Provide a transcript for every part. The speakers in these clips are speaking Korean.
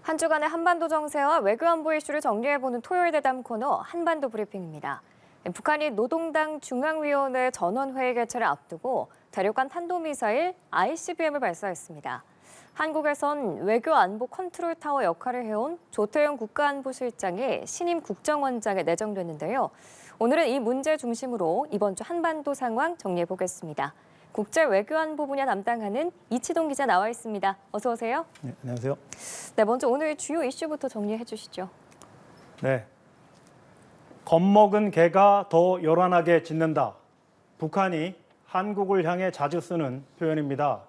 한 주간의 한반도 정세와 외교안보 이슈를 정리해보는 토요일 대담 코너 한반도 브리핑입니다. 북한이 노동당 중앙위원회 전원회의 개최를 앞두고 대륙간 탄도미사일 ICBM을 발사했습니다. 한국에선 외교안보 컨트롤타워 역할을 해온 조태용 국가안보실장이 신임 국정원장에 내정됐는데요. 오늘은 이 문제 중심으로 이번 주 한반도 상황 정리해보겠습니다. 국제 외교안보 분야 담당하는 이치동 기자 나와 있습니다. 어서 오세요. 네, 안녕하세요. 네, 먼저 오늘 주요 이슈부터 정리해 주시죠. 네. 겁먹은 개가 더 요란하게 짖는다. 북한이 한국을 향해 자주 쓰는 표현입니다.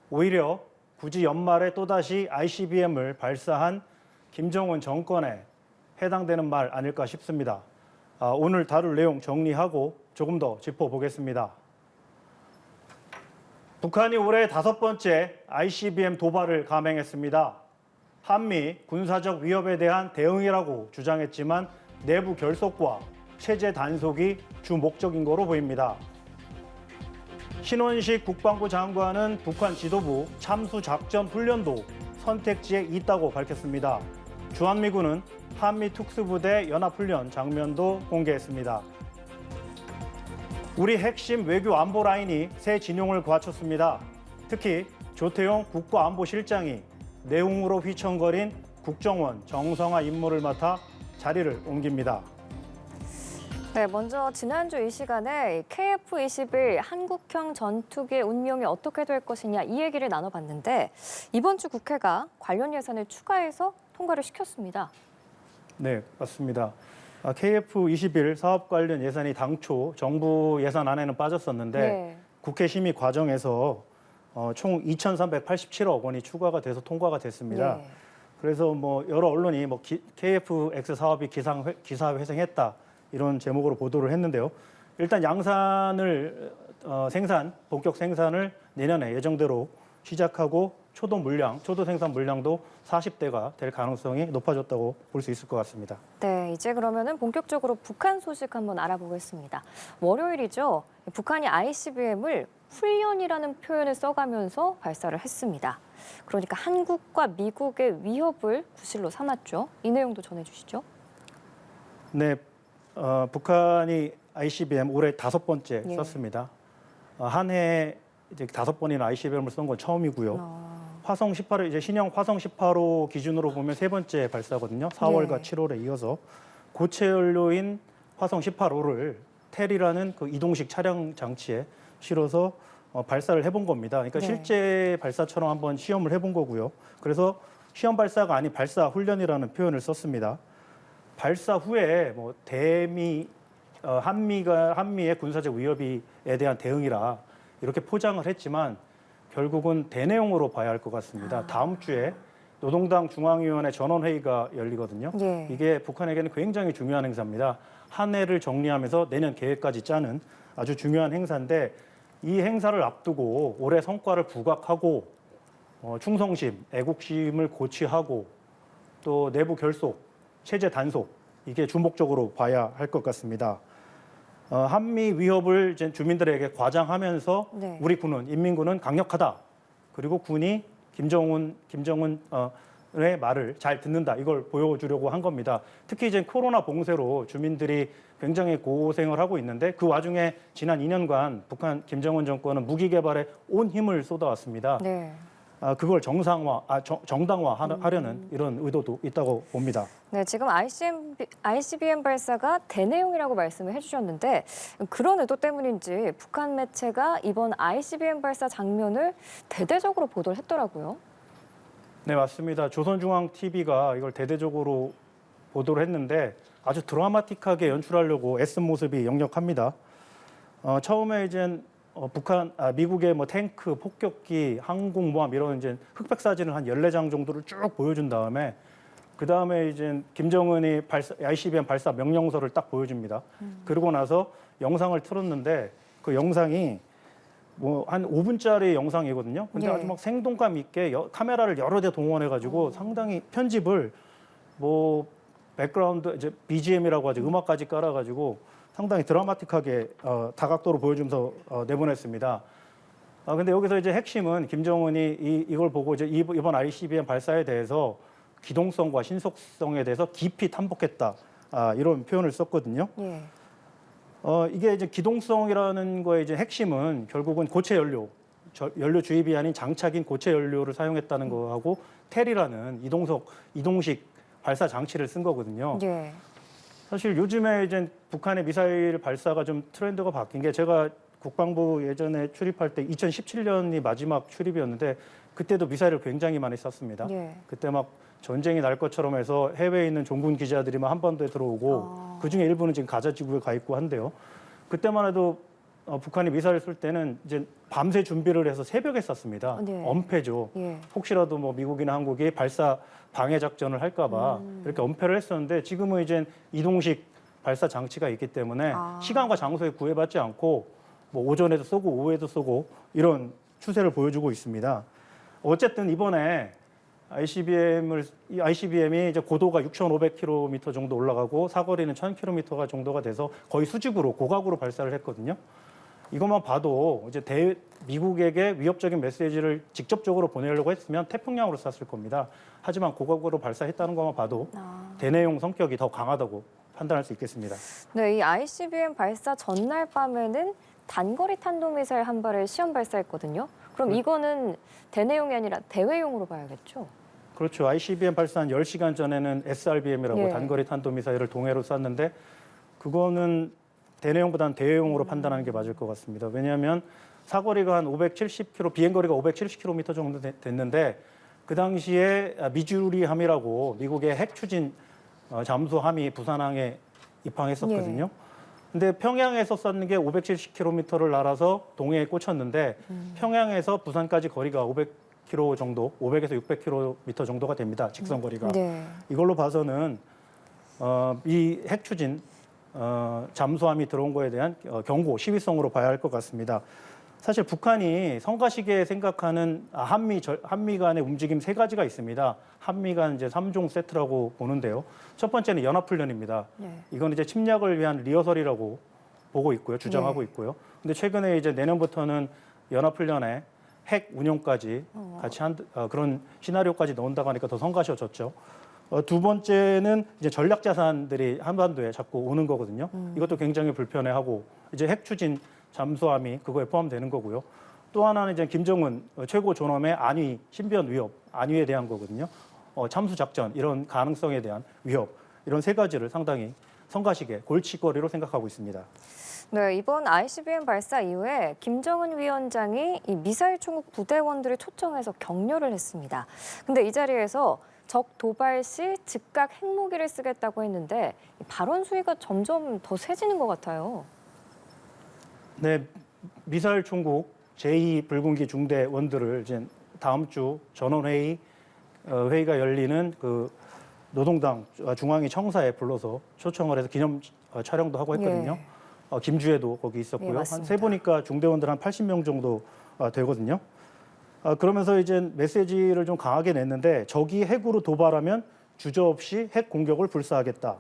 오히려 굳이 연말에 또다시 ICBM을 발사한 김정은 정권에 해당되는 말 아닐까 싶습니다. 오늘 다룰 내용 정리하고 조금 더 짚어보겠습니다. 북한이 올해 5번째 ICBM 도발을 감행했습니다. 한미 군사적 위협에 대한 대응이라고 주장했지만 내부 결속과 체제 단속이 주 목적인 거로 보입니다. 신원식 국방부 장관은 북한 지도부 참수 작전 훈련도 선택지에 있다고 밝혔습니다. 주한미군은 한미 특수부대 연합훈련 장면도 공개했습니다. 우리 핵심 외교 안보 라인이 새 진용을 갖췄습니다. 특히 조태용 국가안보실장이 내웅으로 휘청거린 국정원 정성화 임무를 맡아 자리를 옮깁니다. 네, 먼저 지난주 이 시간에 KF-21 한국형 전투기의 운용이 어떻게 될 것이냐 이 얘기를 나눠봤는데 이번 주 국회가 관련 예산을 추가해서 통과를 시켰습니다. 네, 맞습니다. KF-21 사업 관련 예산이 당초 정부 예산안에는 빠졌었는데 네. 국회 심의 과정에서 총 2,387억 원이 추가가 돼서 통과가 됐습니다. 네. 그래서 여러 언론이 KF-X 사업이 기사회생했다 이런 제목으로 보도를 했는데요. 일단 양산을 본격 생산을 내년에 예정대로 시작하고 초도 생산 물량도 40대가 될 가능성이 높아졌다고 볼 수 있을 것 같습니다. 네, 이제 그러면은 본격적으로 북한 소식 한번 알아보겠습니다. 월요일이죠. 북한이 ICBM을 훈련이라는 표현을 써가면서 발사를 했습니다. 그러니까 한국과 미국의 위협을 구실로 삼았죠. 이 내용도 전해주시죠. 네, 북한이 ICBM 올해 5번째 예. 썼습니다. 한 해 이제 5번이나 ICBM을 쏜 건 처음이고요. 화성 18호 이제 신형 화성 18호 기준으로 보면 3번째 발사거든요. 4월과 예. 7월에 이어서 고체 연료인 화성 18호를 텔이라는 그 이동식 차량 장치에 실어서 발사를 해본 겁니다. 그러니까 네. 실제 발사처럼 한번 시험을 해본 거고요. 그래서 시험 발사가 아닌 발사 훈련이라는 표현을 썼습니다. 발사 후에 한미의 군사적 위협에 대한 대응이라 이렇게 포장을 했지만 결국은 대내용으로 봐야 할 것 같습니다. 다음 주에 노동당 중앙위원회 전원회의가 열리거든요. 예. 이게 북한에게는 굉장히 중요한 행사입니다. 한 해를 정리하면서 내년 계획까지 짜는 아주 중요한 행사인데 이 행사를 앞두고 올해 성과를 부각하고 충성심, 애국심을 고취하고 또 내부 결속, 체제 단속 이게 주목적으로 봐야 할 것 같습니다. 한미 위협을 이제 주민들에게 과장하면서 네. 우리 군은 인민군은 강력하다. 그리고 군이 김정은의 말을 잘 듣는다. 이걸 보여주려고 한 겁니다. 특히 이제 코로나 봉쇄로 주민들이 굉장히 고생을 하고 있는데 그 와중에 지난 2년간 북한 김정은 정권은 무기 개발에 온 힘을 쏟아왔습니다. 네. 그걸 정당화하려는 이런 의도도 있다고 봅니다. 네, 지금 ICBM 발사가 대내용이라고 말씀을 해주셨는데 그런 의도 때문인지 북한 매체가 이번 ICBM 발사 장면을 대대적으로 보도를 했더라고요. 네, 맞습니다. 조선중앙TV가 이걸 대대적으로 보도를 했는데 아주 드라마틱하게 연출하려고 애쓴 모습이 역력합니다. 처음에 이제 미국의 탱크, 폭격기, 항공모함 이런 이제 흑백 사진을 한 14장 정도를 쭉 보여준 다음에 그 다음에 이제 김정은이 ICBM 발사 명령서를 딱 보여줍니다. 그러고 나서 영상을 틀었는데 그 영상이 한 5분짜리 영상이거든요. 근데 예. 아주 생동감 있게 카메라를 여러 대 동원해가지고 상당히 편집을 백그라운드 이제 BGM이라고 하죠. 음악까지 깔아가지고 상당히 드라마틱하게 다각도로 보여주면서 내보냈습니다. 근데 여기서 이제 핵심은 김정은이 이걸 보고 이제 이번 ICBM 발사에 대해서 기동성과 신속성에 대해서 깊이 탐복했다. 이런 표현을 썼거든요. 예. 이게 이제 기동성이라는 거의 이제 핵심은 결국은 고체 연료, 연료 주입이 아닌 장착인 고체 연료를 사용했다는 거하고 텔이라는 이동식 발사 장치를 쓴 거거든요. 예. 사실 요즘에 이제 북한의 미사일 발사가 좀 트렌드가 바뀐 게 제가 국방부 예전에 출입할 때 2017년이 마지막 출입이었는데 그때도 미사일을 굉장히 많이 쐈습니다. 예. 그때 막 전쟁이 날 것처럼 해서 해외에 있는 종군 기자들이 막 한반도에 들어오고 그중에 일부는 지금 가자 지구에 가 있고 한데요. 그때만 해도 북한이 미사일을 쏠 때는 이제 밤새 준비를 해서 새벽에 쐈습니다. 네. 엄폐죠. 예. 혹시라도 뭐 미국이나 한국이 발사 방해 작전을 할까봐 이렇게 엄폐를 했었는데 지금은 이제 이동식 발사 장치가 있기 때문에 시간과 장소에 구애받지 않고 뭐 오전에도 쏘고 오후에도 쏘고 이런 추세를 보여주고 있습니다. 어쨌든 이번에 ICBM이 이제 고도가 6,500km 정도 올라가고 사거리는 1,000km 정도가 돼서 거의 수직으로 고각으로 발사를 했거든요. 이것만 봐도 이제 미국에게 위협적인 메시지를 직접적으로 보내려고 했으면 태평양으로 쐈을 겁니다. 하지만 고각으로 발사했다는 것만 봐도 대내용 성격이 더 강하다고 판단할 수 있겠습니다. 네, 이 ICBM 발사 전날 밤에는 단거리 탄도미사일 한 발을 시험 발사했거든요. 그럼 이거는 대내용이 아니라 대외용으로 봐야겠죠? 그렇죠. ICBM 발사한 10시간 전에는 SRBM이라고 예. 단거리 탄도미사일을 동해로 쐈는데 그거는 대내용보다는 대외용으로 판단하는 게 맞을 것 같습니다. 왜냐하면 사거리가 한 570km, 비행거리가 570km 정도 됐는데 그 당시에 미주리함이라고 미국의 핵 추진 잠수함이 부산항에 입항했었거든요. 근데 평양에서 쐈는 게 570km를 날아서 동해에 꽂혔는데 평양에서 부산까지 거리가 500km 정도, 500에서 600km 정도가 됩니다. 직선 거리가. 네. 이걸로 봐서는 이 핵 추진 잠수함이 들어온 거에 대한 경고, 시위성으로 봐야 할 것 같습니다. 사실 북한이 성가시게 생각하는 한미 간의 움직임 세 가지가 있습니다. 한미 간 이제 3종 세트라고 보는데요. 첫 번째는 연합훈련입니다. 네. 이건 이제 침략을 위한 리허설이라고 보고 있고요, 주장하고 있고요. 근데 최근에 이제 내년부터는 연합훈련에 핵 운용까지 같이 한 그런 시나리오까지 넣는다고 하니까 더 성가셔졌죠. 두 번째는 이제 전략 자산들이 한반도에 자꾸 오는 거거든요. 이것도 굉장히 불편해하고 이제 핵 추진 잠수함이 그거에 포함되는 거고요. 또 하나는 이제 김정은 최고 존엄의 안위, 신변 위협, 안위에 대한 거거든요. 참수 작전 이런 가능성에 대한 위협 이런 세 가지를 상당히 성가시게 골칫거리로 생각하고 있습니다. 네, 이번 ICBM 발사 이후에 김정은 위원장이 이 미사일 총국 부대원들을 초청해서 격려를 했습니다. 근데 이 자리에서 적 도발 시 즉각 핵무기를 쓰겠다고 했는데 이 발언 수위가 점점 더 세지는 것 같아요. 네, 미사일 총국 제2불군기 중대원들을 이제 다음 주 전원회의 회의가 열리는 그 노동당 중앙위 청사에 불러서 초청을 해서 기념 촬영도 하고 했거든요. 김주혜도 거기 있었고요. 예, 한 맞습니다. 세 보니까 중대원들 한 80명 정도 되거든요. 그러면서 이제 메시지를 좀 강하게 냈는데 적이 핵으로 도발하면 주저없이 핵 공격을 불사하겠다.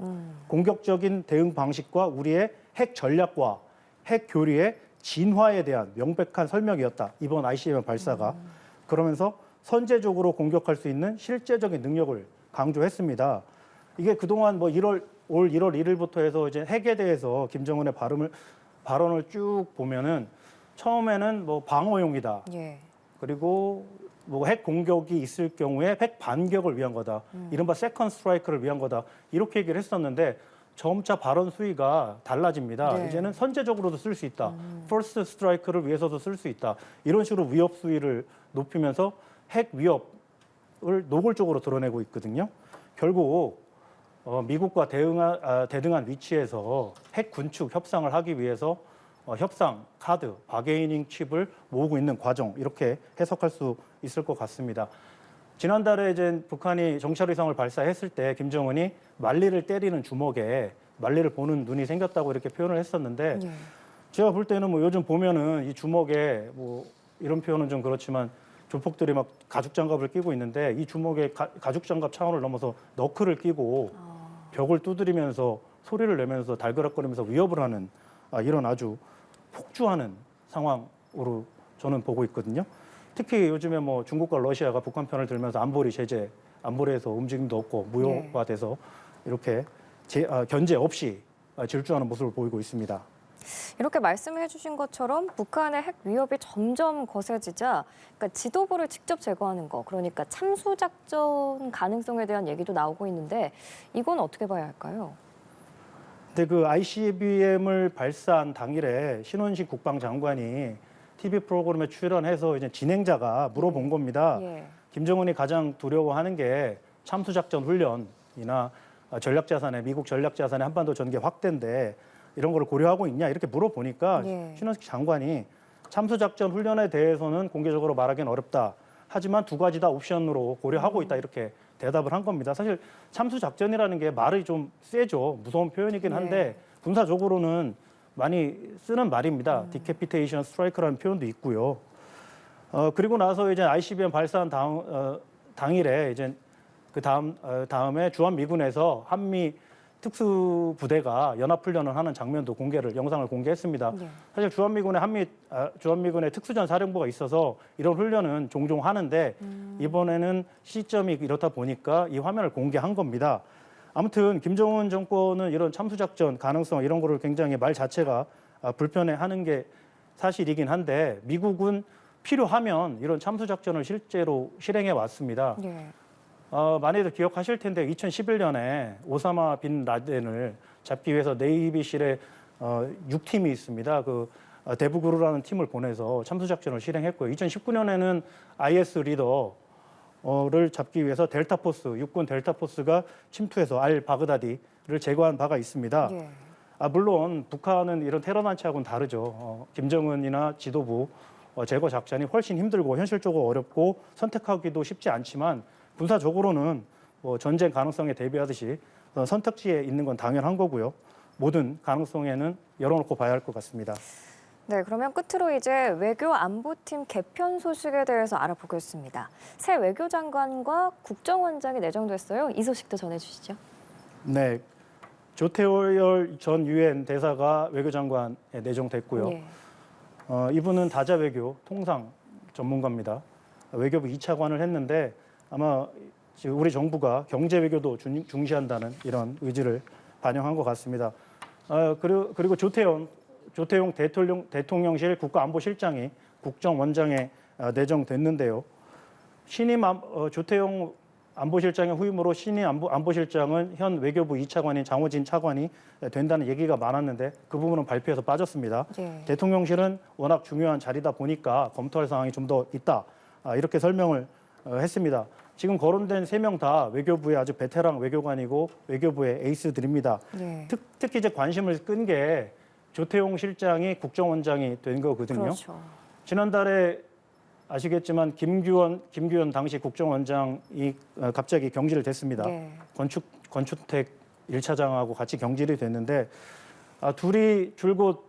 공격적인 대응 방식과 우리의 핵 전략과 핵 교리의 진화에 대한 명백한 설명이었다. 이번 ICBM 발사가. 그러면서 선제적으로 공격할 수 있는 실제적인 능력을 강조했습니다. 이게 그동안 뭐 올 1월 1일부터 해서 이제 핵에 대해서 김정은의 발언을 쭉 보면은 처음에는 뭐 방어용이다. 예. 그리고 뭐 핵 공격이 있을 경우에 핵 반격을 위한 거다. 이른바 세컨드 스트라이크를 위한 거다. 이렇게 얘기를 했었는데 점차 발언 수위가 달라집니다. 네. 이제는 선제적으로도 쓸 수 있다. 퍼스트 스트라이크를 위해서도 쓸 수 있다. 이런 식으로 위협 수위를 높이면서 핵 위협을 노골적으로 드러내고 있거든요. 결국 미국과 대등한 위치에서 핵 군축 협상을 하기 위해서 협상 카드, 바게이닝 칩을 모으고 있는 과정 이렇게 해석할 수 있을 것 같습니다. 지난달에 이제 북한이 정찰위성을 발사했을 때 김정은이 만리를 때리는 주먹에 만리를 보는 눈이 생겼다고 이렇게 표현을 했었는데 예. 제가 볼 때는 뭐 요즘 보면은 이 주먹에 뭐 이런 표현은 좀 그렇지만 조폭들이 막 가죽 장갑을 끼고 있는데 이 주먹에 가죽 장갑 차원을 넘어서 너클을 끼고 벽을 두드리면서 소리를 내면서 달그락거리면서 위협을 하는 이런 아주 폭주하는 상황으로 저는 보고 있거든요. 특히 요즘에 뭐 중국과 러시아가 북한 편을 들면서 안보리 제재 안보리에서 움직임도 없고 무효화돼서 이렇게 견제 없이 질주하는 모습을 보이고 있습니다. 이렇게 말씀해 주신 것처럼 북한의 핵 위협이 점점 거세지자 그러니까 지도부를 직접 제거하는 거, 그러니까 참수작전 가능성에 대한 얘기도 나오고 있는데 이건 어떻게 봐야 할까요? 근데 그 ICBM을 발사한 당일에 신원식 국방장관이 TV 프로그램에 출연해서 이제 진행자가 물어본 겁니다. 예. 김정은이 가장 두려워하는 게 참수작전 훈련이나 전략자산의 미국 전략자산의 한반도 전개 확대인데 이런 걸 고려하고 있냐 이렇게 물어보니까 예. 신원식 장관이 참수작전 훈련에 대해서는 공개적으로 말하기는 어렵다. 하지만 두 가지 다 옵션으로 고려하고 있다 이렇게 대답을 한 겁니다. 사실 참수작전이라는 게 말이 좀 세죠. 무서운 표현이긴 한데 군사적으로는 많이 쓰는 말입니다. 디캐피테이션 스트라이크라는 표현도 있고요. 그리고 나서 이제 ICBM 발사한 당일에 이제 그 다음에 주한미군에서 한미 특수부대가 연합훈련을 하는 장면도 영상을 공개했습니다. 네. 사실 주한미군의 특수전 사령부가 있어서 이런 훈련은 종종 하는데 이번에는 시점이 이렇다 보니까 이 화면을 공개한 겁니다. 아무튼 김정은 정권은 이런 참수작전 가능성 이런 거를 굉장히 말 자체가 불편해하는 게 사실이긴 한데 미국은 필요하면 이런 참수작전을 실제로 실행해 왔습니다. 네. 많이들 기억하실 텐데 2011년에 오사마 빈 라덴을 잡기 위해서 네이비실에 6팀이 있습니다. 그 데브그루라는 팀을 보내서 참수작전을 실행했고요. 2019년에는 IS 리더를 잡기 위해서 델타포스, 육군 델타포스가 침투해서 알 바그다디를 제거한 바가 있습니다. 예. 물론 북한은 이런 테러 단체하고는 다르죠. 김정은이나 지도부 제거 작전이 훨씬 힘들고 현실적으로 어렵고 선택하기도 쉽지 않지만 군사적으로는 전쟁 가능성에 대비하듯이 선택지에 있는 건 당연한 거고요. 모든 가능성에는 열어놓고 봐야 할 것 같습니다. 네, 그러면 끝으로 이제 외교 안보팀 개편 소식에 대해서 알아보겠습니다. 새 외교장관과 국정원장이 내정됐어요. 이 소식도 전해주시죠. 네, 조태열 전 유엔 대사가 외교장관에 내정됐고요. 예. 이분은 다자 외교 통상 전문가입니다. 외교부 2차관을 했는데 아마 지금 우리 정부가 경제 외교도 중시한다는 이런 의지를 반영한 것 같습니다. 그리고 조태용 대통령실 국가안보실장이 국정원장에 내정됐는데요. 조태용 안보실장의 후임으로 신임 안보실장은 현 외교부 2차관인 장호진 차관이 된다는 얘기가 많았는데 그 부분은 발표에서 빠졌습니다. 예. 대통령실은 워낙 중요한 자리다 보니까 검토할 사항이 좀 더 있다. 이렇게 설명을 했습니다. 지금 거론된 3명 다 외교부의 아주 베테랑 외교관이고 외교부의 에이스들입니다. 예. 특히 이제 관심을 끈 게 조태용 실장이 국정원장이 된 거거든요. 그렇죠. 지난달에 아시겠지만 김규현 당시 국정원장이 갑자기 경질을 됐습니다. 예. 건축택 1차장하고 같이 경질이 됐는데 둘이 줄곧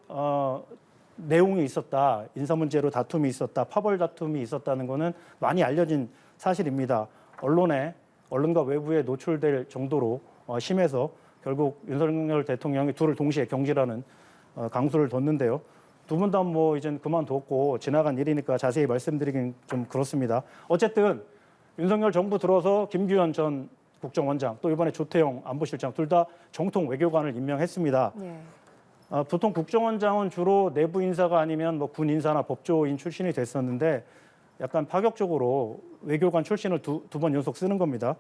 내용이 있었다, 인사 문제로 다툼이 있었다, 파벌 다툼이 있었다는 거는 많이 알려진 사실입니다. 언론과 외부에 노출될 정도로 심해서 결국 윤석열 대통령이 둘을 동시에 경질하는 강수를 뒀는데요. 두 분 다 뭐 이제 그만뒀고 지나간 일이니까 자세히 말씀드리긴 좀 그렇습니다. 어쨌든 윤석열 정부 들어서 김규현 전 국정원장 또 이번에 조태용 안보실장 둘 다 정통 외교관을 임명했습니다. 예. 보통 국정원장은 주로 내부 인사가 아니면 뭐 군 인사나 법조인 출신이 됐었는데 약간 파격적으로 외교관 출신을 두 번 연속 쓰는 겁니다.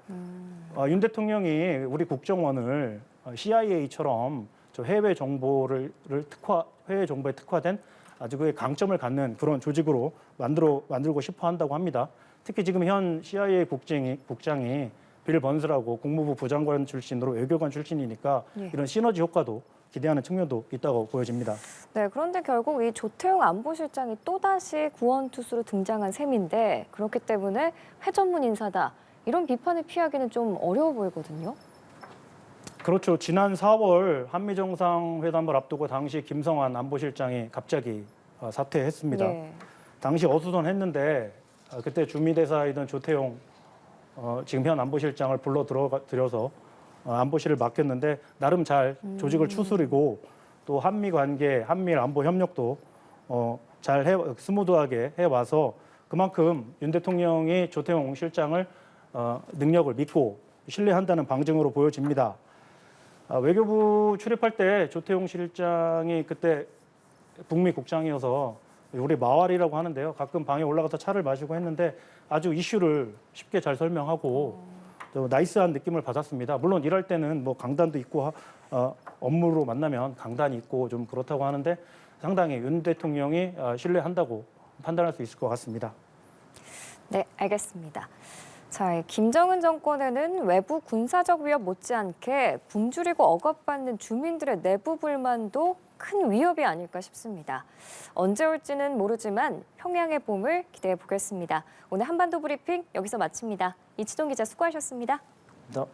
윤 대통령이 우리 국정원을 CIA처럼 해외 정보에 특화된 아주 그의 강점을 갖는 그런 조직으로 만들고 싶어 한다고 합니다. 특히 지금 현 CIA 국장이 빌 번스라고 국무부 부장관 출신으로 외교관 출신이니까 예. 이런 시너지 효과도 기대하는 측면도 있다고 보여집니다. 네, 그런데 결국 이 조태용 안보실장이 또다시 구원투수로 등장한 셈인데 그렇기 때문에 회전문 인사다. 이런 비판을 피하기는 좀 어려워 보이거든요. 그렇죠. 지난 4월 한미정상회담을 앞두고 당시 김성한 안보실장이 갑자기 사퇴했습니다. 예. 당시 어수선했는데 그때 주미대사이던 조태용 지금 현 안보실장을 불러들여서 안보실을 맡겼는데 나름 잘 조직을 추스리고 또 한미 관계, 한미일 안보 협력도 스무드하게 해와서 그만큼 윤 대통령이 조태용 실장을 능력을 믿고 신뢰한다는 방증으로 보여집니다. 외교부 출입할 때 조태용 실장이 그때 북미 국장이어서 우리 마왈이라고 하는데요. 가끔 방에 올라가서 차를 마시고 했는데 아주 이슈를 쉽게 잘 설명하고 또 나이스한 느낌을 받았습니다. 물론 일할 때는 뭐 강단도 있고 업무로 만나면 강단이 있고 좀 그렇다고 하는데 상당히 윤 대통령이 신뢰한다고 판단할 수 있을 것 같습니다. 네, 알겠습니다. 자, 김정은 정권에는 외부 군사적 위협 못지않게 굶주리고 억압받는 주민들의 내부 불만도 큰 위협이 아닐까 싶습니다. 언제 올지는 모르지만 평양의 봄을 기대해 보겠습니다. 오늘 한반도 브리핑 여기서 마칩니다. 이치동 기자 수고하셨습니다. 네.